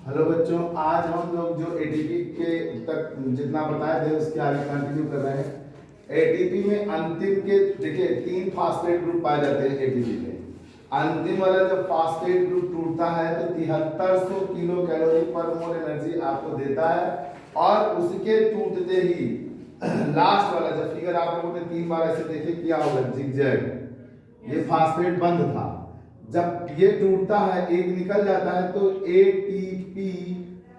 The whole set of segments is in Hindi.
हेलो बच्चों, आज हम लोग जो एटीपी के तक जितना बताए थे उसके आगे कंटिन्यू कर रहे हैं। एटीपी में अंतिम के देखिए 3 फास्फेट ग्रुप पाए जाते हैं एटीपी में। अंतिम वाला जब फास्फेट ग्रुप टूटता है तो 7300 किलो कैलोरी पर मोल एनर्जी आपको देता है। और उसके टूटते ही लास्ट वाला जब फिगर आप लोगों ने 3 बार ऐसे देखे किया होगा जिगजैग, ये फास्फेट बंद था। जब ये टूटता है एक निकल जाता है तो एटीपी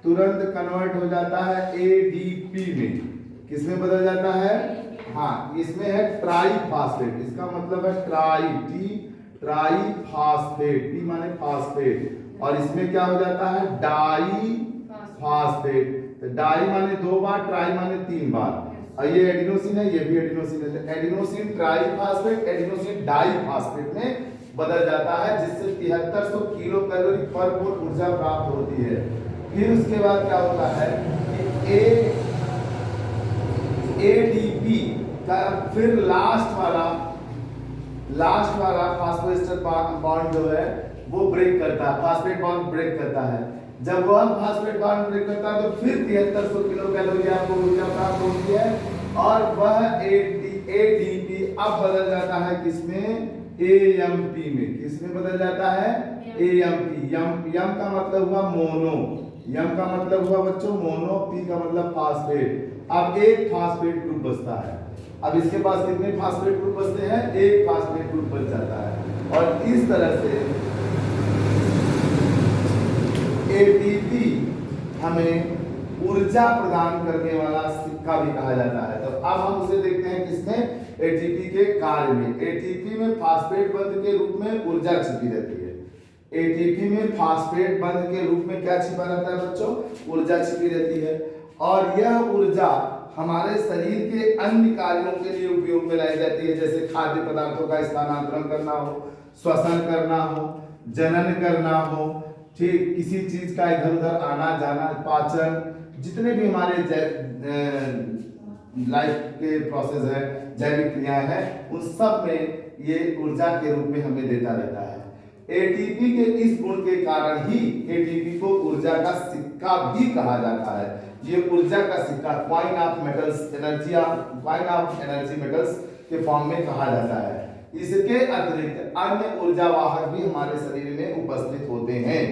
तुरंत कन्वर्ट हो जाता है एडीपी में। किसमें बदल जाता है? हाँ, इसमें है ट्राई फास्फेट। इसका मतलब है ट्राई फास्फेट, टी माने फास्फेट, और इसमें क्या हो जाता है? Die phosphate. तो डाई माने 2 बार, ट्राई माने 3 बार। और ये एडिनोसिन है, ये भी एडिनोसिन है। तो adenosine triphosphate adenosine diphosphate में बदल जाता है, जिससे 7300 किलो कैलोरी पर मोल ऊर्जा प्राप्त होती है। फिर उसके बाद क्या होता है कि एडीपी का फिर लास्ट वाला फास्फोएस्टर बॉन्ड जो है वो ब्रेक करता है, फास्फेट बॉन्ड ब्रेक करता है। जब वह फास्फेट बॉन्ड ब्रेक करता है तो फिर 7300 किलो कैलोरी आपको ऊर्जा प्राप्त होती है। और वह एडीपी अब बदल जाता है किसमें? एएमपी में। किसमें बदल जाता है? एएमपी। यम का मतलब हुआ मोनो, यम का मतलब हुआ बच्चों मोनो, पी का मतलब फास्फेट। अब एक फास्फेट ग्रुप बचता है। अब इसके पास कितने फास्फेट ग्रुप बचते हैं? एक फास्फेट ग्रुप बच जाता है। और इस तरह से एटीपी हमें ऊर्जा प्रदान करने वाला सिक्का भी कहा जाता है। तो अब हम उसे देखते हैं किसमें? एटीपी के कार्य में। एटीपी में फास्फेट बंध के रूप में ऊर्जा छिपी रहती है। एटीपी में फास्फेट बंध के रूप में क्या छिपा रहता है बच्चों? ऊर्जा छिपी रहती है। और यह ऊर्जा हमारे शरीर के अन्य कार्यों के लिए उपयोग में लाई जाती है, जैसे खाद्य पदार्थों का स्थानांतरण करना हो, श्वसन करना हो, जनन करना हो, ठीक, किसी चीज का इधर उधर आना जाना, पाचन, जितने भी हमारे लाइफ के प्रोसेस है, जैविक क्रियाएं हैं, उन सब में ये ऊर्जा के रूप में हमें देता रहता है। एटीपी के इस गुण के कारण ही एटीपी को ऊर्जा का सिक्का भी कहा जाता है। ये ऊर्जा का सिक्का coin of metals, coin of energy metals के फॉर्म में कहा जाता है। इसके अतिरिक्त अन्य ऊर्जा वाहक भी हमारे शरीर में उपस्थित होते हैं।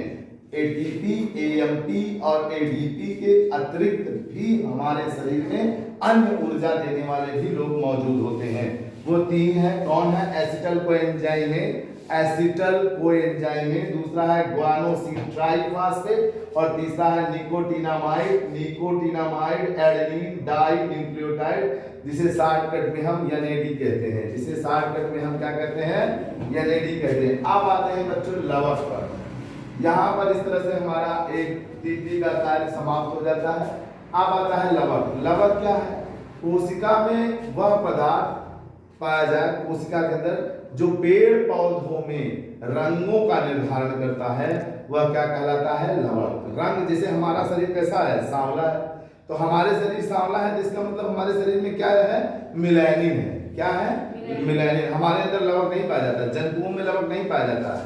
एटीपी, एएमपी और एडीपी के अतिरिक्त भी हमारे शरीर में अन्य ऊर्जा देने वाले भी लोग मौजूद होते हैं। वो 3 है। कौन है? एसिटल कोएंजाइमे, दूसरा है ग्वानोसिन ट्राइफॉस्फेट, और तीसरा है निकोटिनामाइड एडेनिन डाई न्यूक्लियोटाइड, जिसे शॉर्टकट में हम एनएडी कहते हैं। जिसे शॉर्टकट में हम क्या कहते हैं? एनएडी कहते हैं। अब आते हैं बच्चों लवक पर। यहाँ पर इस तरह से हमारा एक टीपी का कार्य समाप्त हो जाता है। अब आता है लवक। लवक क्या है? कोशिका में वह पदार्थ पाया जाए, कोशिका के अंदर, जो पेड़ पौधों में रंगों का निर्धारण करता है, वह क्या कहलाता है? लवक। रंग, जैसे हमारा शरीर कैसा है? सांवला है। तो हमारे शरीर सांवला है, जिसका मतलब हमारे शरीर में क्या है? मिलेनिन है। क्या है? मिलेनिन। हमारे अंदर लवक नहीं पाया जाता, जंतुओं में लवक नहीं पाया जाता है,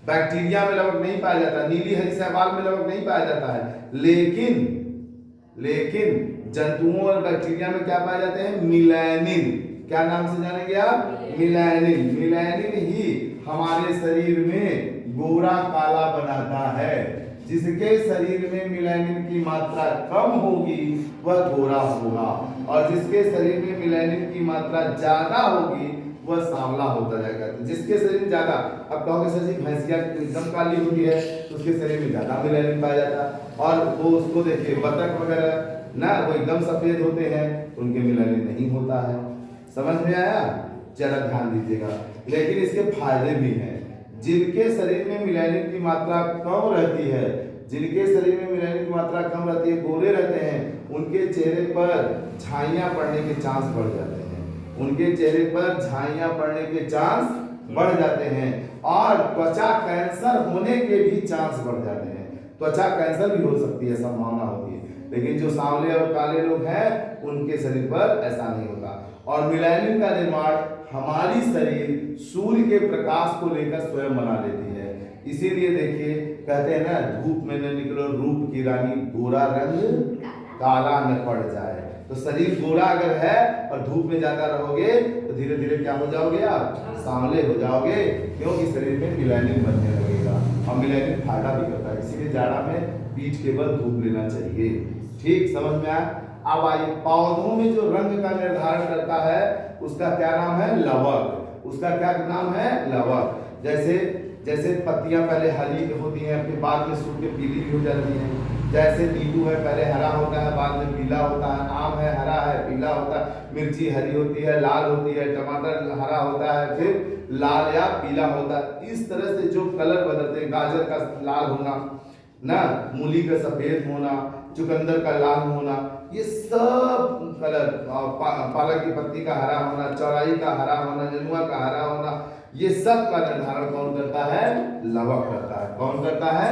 बैक्टीरिया में लवक नहीं पाया जाता, नीली हरी शैवाल में लवक नहीं पाया जाता है। लेकिन जंतुओं और बैक्टीरिया में क्या पाए जाते हैं? मिलेनिन। क्या नाम से जानेंगे आप? मिलेनिन। मिलेनिन ही हमारे शरीर में गोरा काला बनाता है। जिसके शरीर में मिलेनिन की मात्रा कम होगी वह गोरा होगा, और जिसके शरीर में मिलेनिन की मात्रा ज्यादा होगी वह सांवला होता जाएगा। तो जिसके शरीर में ज्यादा, अब कहोगे सर जी भैंसिया एकदम काली होती है तो उसके शरीर में ज्यादा मिलेनिन पाया जाता है, और वो उसको देखिए बतख वगैरह ना, वो एकदम सफेद होते हैं तो उनके मिलेनिन नहीं होता है। समझ में आया? जरा ध्यान दीजिएगा। लेकिन इसके फायदे भी हैं। जिनके शरीर में मिलेनिन की मात्रा कम रहती है, जिनके शरीर में मिलेनिन की मात्रा कम रहती है, गोरे रहते हैं, उनके चेहरे पर झाइयां पड़ने के चांस बढ़ जाते हैं। उनके चेहरे पर झाइयां पड़ने के चांस बढ़ जाते हैं, और त्वचा कैंसर होने के भी चांस बढ़ जाते हैं। त्वचा कैंसर भी हो सकती है, संभावना होती है। लेकिन जो सांवले और काले लोग हैं उनके शरीर पर ऐसा नहीं होता। और मिलेनिन का निर्माण हमारी शरीर सूर्य के प्रकाश को लेकर स्वयं बना लेती है। इसीलिए देखिए कहते हैं ना, धूप में न निकलो रूप की रानी, गोरा रंग काला न पड़ जाए। तो शरीर गोरा अगर है और धूप में ज्यादा रहोगे तो धीरे धीरे क्या हो जाओगे आप, सांवले हो जाओगे, क्योंकि शरीर में मिलानिन बनने लगेगा और मिलानिन फायदा भी करता है। इसीलिए जाड़ा में पीठ के बल धूप लेना चाहिए। ठीक, समझ में आया? अब आइए, पौधों में जो रंग का निर्धारण करता है उसका क्या नाम है, लवक। उसका क्या नाम है, लवक। जैसे जैसे पत्तियां पहले हरी होती हैं, फिर बाद में सूख के पीली भी हो जाती हैं। जैसे नींबू है, पहले हरा होता है, बाद में पीला होता है। आम है, हरा है, पीला होता है। मिर्ची हरी होती है, लाल होती है। टमाटर हरा होता है, फिर लाल या पीला होता है। इस तरह से जो कलर बदलते हैं, गाजर का लाल होना ना, मूली का सफेद होना, चुकंदर का लाल होना, ये सब कलर, पालक की पत्ती का हरा होना, चौलाई का हरा होना, नेनुआ का हरा होना, ये सब का निर्धारण कौन करता है, लवक करता है। कौन करता है,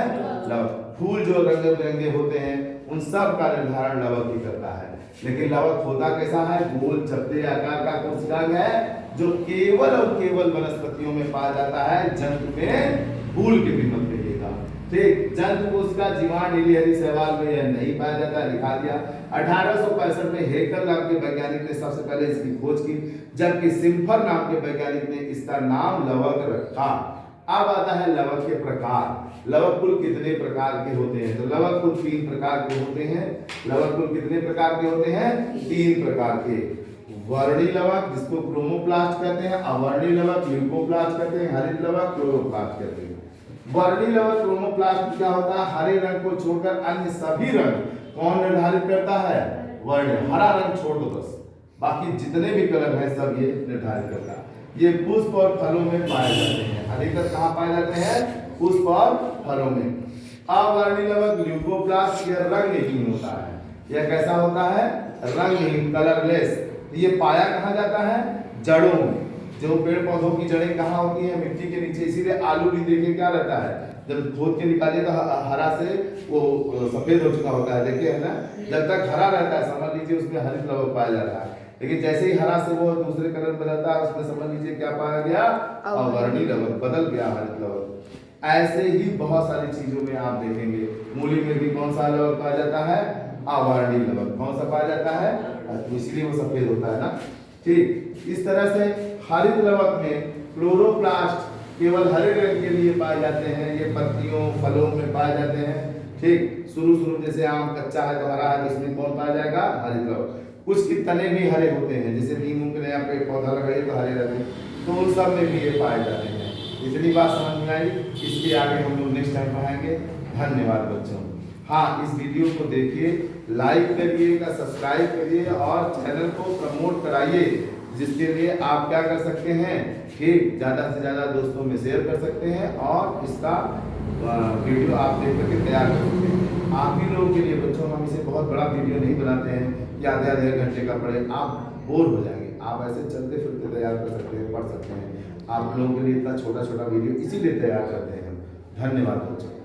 लवक। फूल जो रंग बिरंगे होते हैं उन सब का निर्धारण लवक ही करता है। लेकिन लवक होता कैसा है, गोल चपटे आकार का कोशिकांग है, जो केवल और केवल वनस्पतियों में पाया जाता है, जंतु में भूल के भी मत कहिएगा। ठीक, जंतु कोशिका जीवाणु नीली हरी शैवाल में यह नहीं पाया जाता, लिखा दिया। 1865 में हेकल नाम के वैज्ञानिक ने सबसे पहले इसकी खोज की, जबकि सिम्फर नाम के वैज्ञानिक ने इसका नाम लवक रखा। अब आता है लवक के प्रकार। लवक कुल कितने प्रकार के होते हैं, तो लवक कुल 3 प्रकार के होते हैं। लवक कुल कितने प्रकार के होते हैं, 3 प्रकार के। वर्णी लवक जिसको क्रोमोप्लास्ट कहते हैं, अवर्णी लवक ल्यूकोप्लास्ट कहते हैं, हरित लवक क्लोरोप्लास्ट कहते हैं। वर्णी लवक क्रोमोप्लास्ट क्या होता है, हरे रंग को छोड़कर अन्य सभी रंग कौन निर्धारित करता है, वर्ण। हरा रंग छोड़ दो बस, बाकी जितने भी कलर हैं सब ये निर्धारित करता है। ये पुष्प और फलों में पाए जाते हैं। अधिकतर कहाँ पाए जाते हैं, पुष्प और फलों में। अवर्णी लवक ल्यूकोप्लास्ट यह रंगहीन होता है। यह कैसा होता है, रंगहीन, कलरलेस। ये पाया कहाँ जाता है, जड़ों में। जो पेड़ पौधों की जड़ें कहाँ होती हैं, मिट्टी के नीचे। इसीलिए आलू भी देखिए क्या रहता है, जब खोद के निकालिए तो हरा से वो सफेद हो चुका होता है, देखिए है ना। जब तक हरा रहता है समझ लीजिए उसमें हरित लवक पाया जा रहा है, लेकिन जैसे ही हरा से वो दूसरे कलर बदलता है उसमें समझ लीजिए क्या पाया गया, अवर्णी लवक, बदल गया हरित लवक। ऐसे ही बहुत सारी चीजों में आप देखेंगे। मूली में भी कौन सा लवक पाया जाता है, अवर्णी लवक। कौन सा पाया जाता है, तो इसलिए वो सफेद होता है ना। ठीक, इस तरह से हरित लवक में क्लोरोप्लास्ट केवल हरे रंग के लिए पाए जाते हैं। ये पत्तियों फलों में पाए जाते हैं। ठीक, शुरू जैसे आम कच्चा है तो हरा है, तो इसमें कौन पाया जाएगा, हरित लवक। कुछ की तने भी हरे होते हैं, जैसे नींबू के नया पेड़ पौधा लगाइए तो हरे रहते हैं, तो उन सब में भी ये पाए जाते हैं। इतनी बात समझ में आई, इसके आगे हम लोग नेक्स्ट टाइम पढ़ाएंगे। धन्यवाद बच्चों। हाँ, इस वीडियो को देखिए, लाइक करिएगा, सब्सक्राइब करिए और चैनल को प्रमोट कराइए, जिसके लिए आप क्या कर सकते हैं कि ज़्यादा से ज़्यादा दोस्तों में शेयर कर सकते हैं और इसका वीडियो आप देख करके तैयार कर सकते हैं। आप ही लोगों के लिए बच्चों, हम इसे बहुत बड़ा वीडियो नहीं बनाते हैं कि आधे घंटे का पढ़े, आप बोर हो जाएंगे। आप ऐसे चलते फिरते तैयार कर सकते हैं, पढ़ सकते हैं। आप लोगों के लिए इतना छोटा वीडियो इसीलिए तैयार करते हैं। धन्यवाद बच्चों।